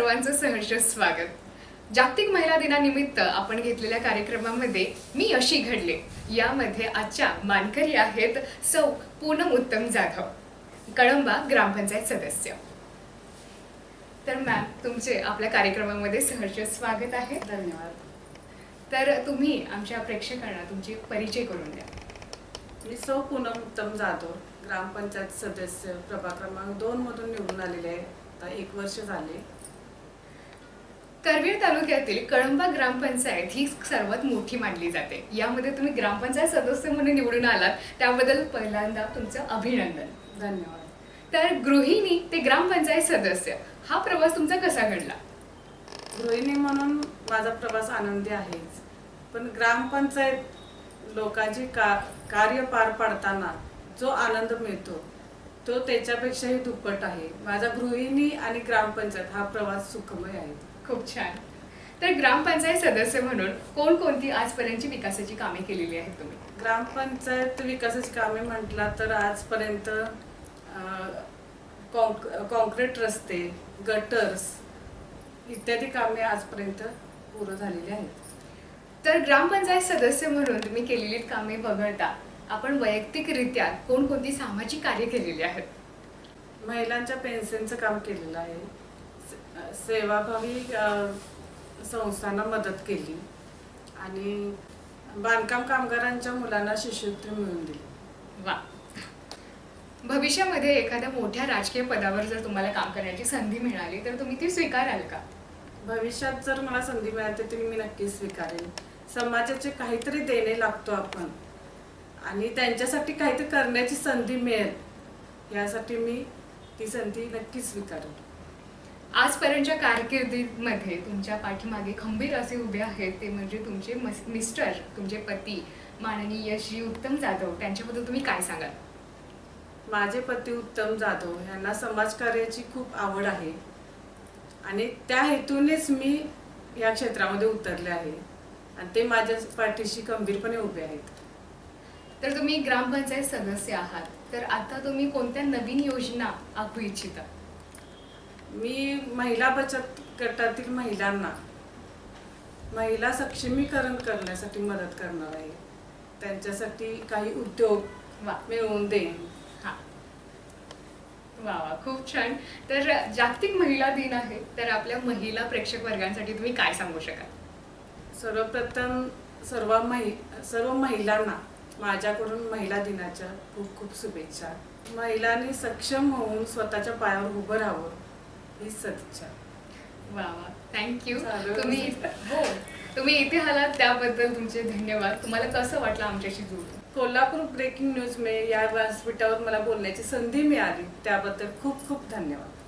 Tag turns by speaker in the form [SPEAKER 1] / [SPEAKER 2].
[SPEAKER 1] सर्वांचं सहर्ष स्वागत। जागतिक महिला दिनानिमित्त आपण घेतलेल्या कार्यक्रमामध्ये मी अशी घडले यामध्ये आजच्या मानकरी आहेत सौ पूनम उत्तम जाधव, कळंबा ग्रामपंचायत सदस्य। तर मॅम, तुमचे आपल्या कार्यक्रमामध्ये सहर्ष स्वागत आहे।
[SPEAKER 2] धन्यवाद।
[SPEAKER 1] तर तुम्ही आमच्या प्रेक्षकांना तुमची परिचय करून द्या।
[SPEAKER 2] मी सौ पूनम उत्तम जाधव, ग्रामपंचायत सदस्य, प्रभाग क्रमांक 2 मधून निवडून आलेले आहे। आता 1 वर्ष झाले।
[SPEAKER 1] करवीर तालुक्यातील कळंबा ग्रामपंचायत ही सर्वात मोठी मानली जाते। यामध्ये तुम्ही ग्रामपंचायत सदस्य म्हणून निवडून आलात, त्याबद्दल पहिल्यांदा तुमचं अभिनंदन।
[SPEAKER 2] धन्यवाद।
[SPEAKER 1] तर गृहिणी ते ग्रामपंचायत सदस्य हा प्रवास तुमचा कसा घडला?
[SPEAKER 2] गृहिणी म्हणून माझा प्रवास आनंदी आहेच, पण ग्रामपंचायत लोकांची कार्य पार पाडताना जो आनंद मिळतो तो त्याच्यापेक्षाही दुप्पट आहे। माझा गृहिणी आणि ग्रामपंचायत हा प्रवास सुखमय आहे।
[SPEAKER 1] खूप छान। तर ग्रामपंचायत सदस्य म्हणून कोणकोणती आजपर्यंतची विकासाची कामे केलेली आहेत तुम्ही?
[SPEAKER 2] ग्रामपंचायत विकासाची कामे म्हटला तर आजपर्यंत कॉन्क्रीट रस्ते, गटर्स इत्यादी कामे आजपर्यंत पूर्ण झालेली आहेत।
[SPEAKER 1] तर ग्रामपंचायत सदस्य म्हणून तुम्ही केलेली कामे वगळता आपण वैयक्तिकरित्या कोणकोणती सामाजिक कार्य केलेली आहेत?
[SPEAKER 2] महिलांच्या पेन्शनचं काम केलेलं आहे, सेवाभावी संस्थांना मदत केली आणि बांधकाम कामगारांच्या मुलांना शिष्यवृत्ती मिळवून दिली।
[SPEAKER 1] वा। भविष्यामध्ये एखाद्या मोठ्या राजकीय पदावर जर तुम्हाला काम करण्याची संधी मिळाली तर तुम्ही ती स्वीकाराल का?
[SPEAKER 2] भविष्यात जर मला संधी मिळाली तर मी नक्कीच स्वीकारेन। समाजाचे काहीतरी देणे लागतो आपण आणि त्यांच्यासाठी काहीतरी करण्याची संधी मिळेल यासाठी मी ती संधी नक्कीच स्वीकारेन।
[SPEAKER 1] आजपर्यंतच्या कारकिर्दीमध्ये तुमच्या पाठीमागे खंबीर असे उभे आहेत ते म्हणजे तुमचे मिस्टर, तुमचे पती माननीय श्री उत्तम जाधव, त्यांच्याबद्दल तुम्ही काय सांगाल?
[SPEAKER 2] माझे पती उत्तम जाधव यांना समाजकार्याची खूप आवड आहे आणि त्या हेतूनेच मी या क्षेत्रामध्ये उतरले आहे आणि ते माझ्या पाठीशी खंबीरपणे उभे आहेत।
[SPEAKER 1] तर तुम्ही ग्रामपंचायत सदस्य आहात, तर आता तुम्ही कोणत्या नवीन योजना आखू इच्छिता?
[SPEAKER 2] मी महिला बचत गटातील महिलांना महिला सक्षमीकरण करण्यासाठी मदत करणार आहे। त्यांच्यासाठी काही उद्योग मिळवून देईन।
[SPEAKER 1] वा वा, खूप छान। तर जागतिक महिला दिन आहे, तर आपल्या महिला प्रेक्षक वर्गांसाठी तुम्ही काय सांगू शकाल?
[SPEAKER 2] सर्वप्रथम सर्व महिलांना माझ्याकडून महिला दिनाच्या खूप खूप शुभेच्छा। महिलांनी सक्षम होऊन स्वतःच्या पायावर उभं राहावं ही सदिच्छा।
[SPEAKER 1] वा वा, थँक्यू। तुम्ही इथे आलात त्याबद्दल तुमचे धन्यवाद। तुम्हाला कसं वाटलं आमच्याशी जोडून?
[SPEAKER 2] कोल्हापूर ब्रेकिंग न्यूज में या व्यासपीठावर मला बोलण्याची संधी मिळाली त्याबद्दल खूप खूप धन्यवाद।